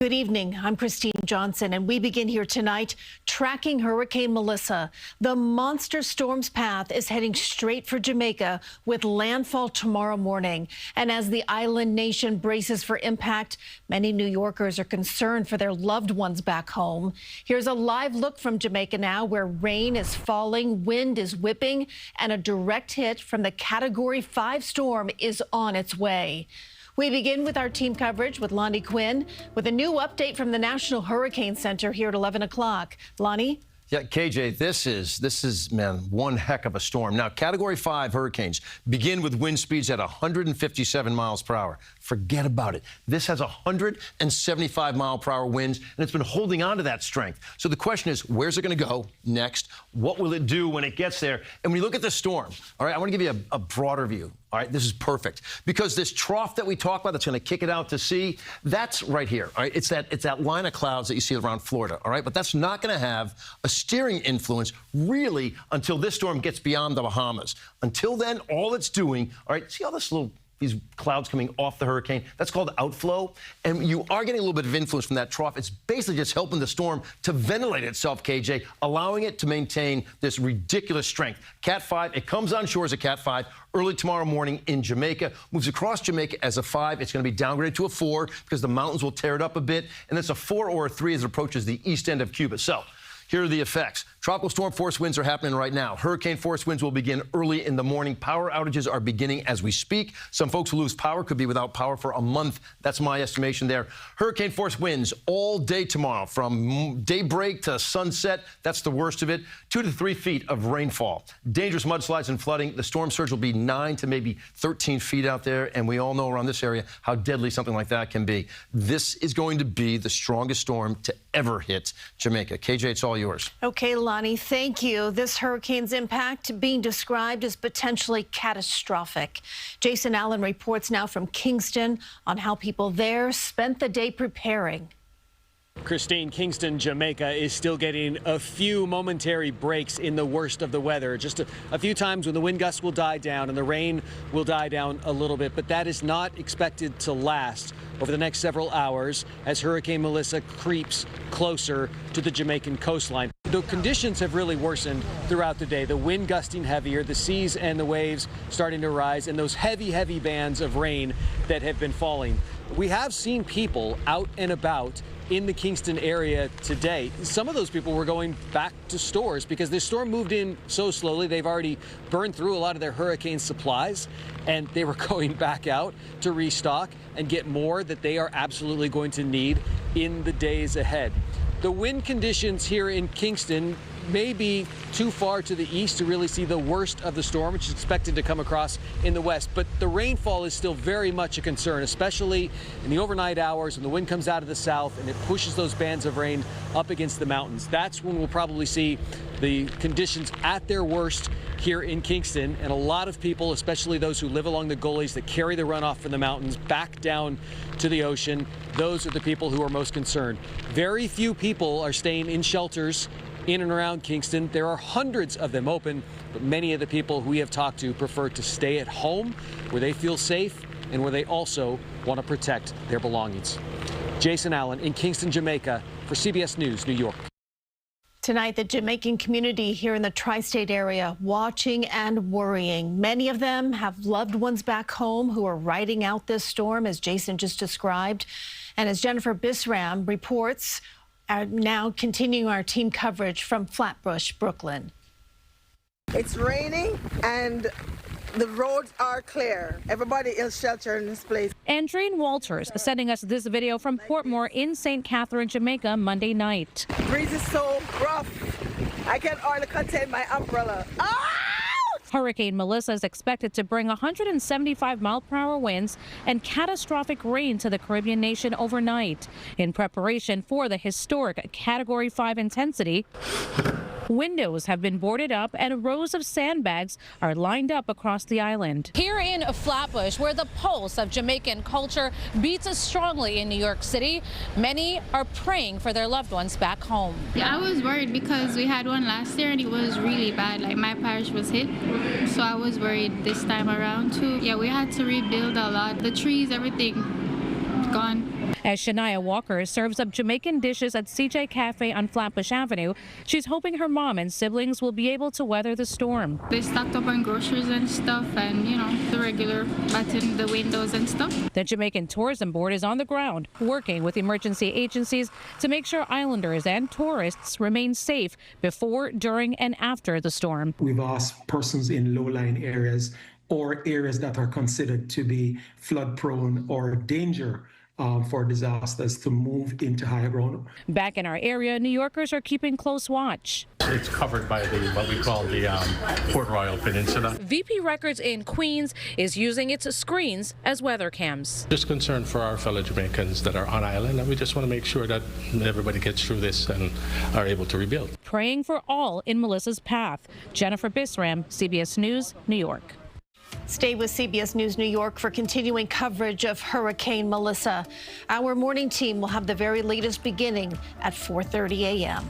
Good evening. I'm Christine Johnson, and we begin here tonight tracking Hurricane Melissa. The monster storm's path is heading straight for Jamaica with landfall tomorrow morning. And as the island nation braces for impact, many New Yorkers are concerned for their loved ones back home. Here's a live look from Jamaica now, where rain is falling, wind is whipping, and a direct hit from the Category 5 storm is on its way. We begin with our team coverage with Lonnie Quinn with a new update from the National Hurricane Center here at 11 o'clock. Lonnie? Yeah, KJ, this is, man, one heck of a storm. Now, Category 5 hurricanes begin with wind speeds at 157 miles per hour. Forget about it. This has 175 mile per hour winds, and it's been holding on to that strength. So the question is, where's it going to go next? What will it do when it gets there? And when you look at the storm, all right, I want to give you a broader view. All right, this is perfect because this trough that we talk about that's going to kick it out to sea, that's right here. All right, it's that line of clouds that you see around Florida. All right, but that's not going to have a steering influence really until this storm gets beyond the Bahamas. Until then, all it's doing, all right, see all these clouds coming off the hurricane? That's called outflow. And you are getting a little bit of influence from that trough. It's basically just helping the storm to ventilate itself, KJ, allowing it to maintain this ridiculous strength. Cat 5, it comes on shore as a Cat 5 early tomorrow morning in Jamaica, moves across Jamaica as a 5. It's going to be downgraded to a 4 because the mountains will tear it up a bit. And it's a 4 or a 3 as it approaches the east end of Cuba. So here are the effects. Tropical storm force winds are happening right now. Hurricane force winds will begin early in the morning. Power outages are beginning as we speak. Some folks who lose power could be without power for a month. That's my estimation there. Hurricane force winds all day tomorrow from daybreak to sunset. That's the worst of it. 2 to 3 feet of rainfall. Dangerous mudslides and flooding. The storm surge will be 9 to maybe 13 feet out there. And we all know around this area how deadly something like that can be. This is going to be the strongest storm to ever hit Jamaica. KJ, it's all yours. Okay, Lonnie, thank you. This hurricane's impact being described as potentially catastrophic. Jason Allen reports now from Kingston on how people there spent the day preparing. Christine, Kingston, Jamaica is still getting a few momentary breaks in the worst of the weather. Just a few times when the wind gusts will die down and the rain will die down a little bit, but that is not expected to last over the next several hours as Hurricane Melissa creeps closer to the Jamaican coastline. The conditions have really worsened throughout the day. The wind gusting heavier, the seas and the waves starting to rise, and those heavy bands of rain that have been falling. We have seen people out and about in the Kingston area today. Some of those people were going back to stores because this storm moved in so slowly. They've already burned through a lot of their hurricane supplies, and they were going back out to restock and get more that they are absolutely going to need in the days ahead. The wind conditions here in Kingston may be too far to the east to really see the worst of the storm, which is expected to come across in the west. But the rainfall is still very much a concern, especially in the overnight hours when the wind comes out of the south and it pushes those bands of rain up against the mountains. That's when we'll probably see the conditions at their worst here in Kingston. And a lot of people, especially those who live along the gullies that carry the runoff from the mountains back down to the ocean, those are the people who are most concerned. Very few people are staying in shelters in and around Kingston. There are hundreds of them open, but many of the people who we have talked to prefer to stay at home where they feel safe and where they also want to protect their belongings. Jason Allen in Kingston, Jamaica for CBS News, New York. Tonight, the Jamaican community here in the tri-state area watching and worrying. Many of them have loved ones back home who are riding out this storm, as Jason just described. And as Jennifer Bisram reports, now continuing our team coverage from Flatbush, Brooklyn. It's raining and the roads are clear. Everybody is sheltered in this place. Andreen Walters sending us this video from Portmore in St. Catherine, Jamaica, Monday night. The breeze is so rough. I can hardly contain my umbrella. Ah! Hurricane Melissa is expected to bring 175 mile per hour winds and catastrophic rain to the Caribbean nation overnight. In preparation for the historic Category 5 intensity, windows have been boarded up and rows of sandbags are lined up across the island. Here in Flatbush, where the pulse of Jamaican culture beats as strongly in New York City, many are praying for their loved ones back home. Yeah, I was worried because we had one last year and it was really bad. Like, my parish was hit, so I was worried this time around too. Yeah, we had to rebuild a lot. The trees, everything gone. As Shania Walker serves up Jamaican dishes at CJ Cafe on Flatbush Avenue, she's hoping her mom and siblings will be able to weather the storm. They stocked up on groceries and stuff and, the regular batting the windows and stuff. The Jamaican Tourism Board is on the ground, working with emergency agencies to make sure islanders and tourists remain safe before, during, and after the storm. We've asked persons in low-lying areas or areas that are considered to be flood-prone or danger for disasters to move into higher ground. Back in our area, New Yorkers are keeping close watch. It's covered by what we call the Port Royal Peninsula. VP Records in Queens is using its screens as weather cams. Just concerned for our fellow Jamaicans that are on island, and we just want to make sure that everybody gets through this and are able to rebuild. Praying for all in Melissa's path. Jennifer Bisram, CBS News, New York. Stay with CBS News New York for continuing coverage of Hurricane Melissa. Our morning team will have the very latest beginning at 4:30 a.m.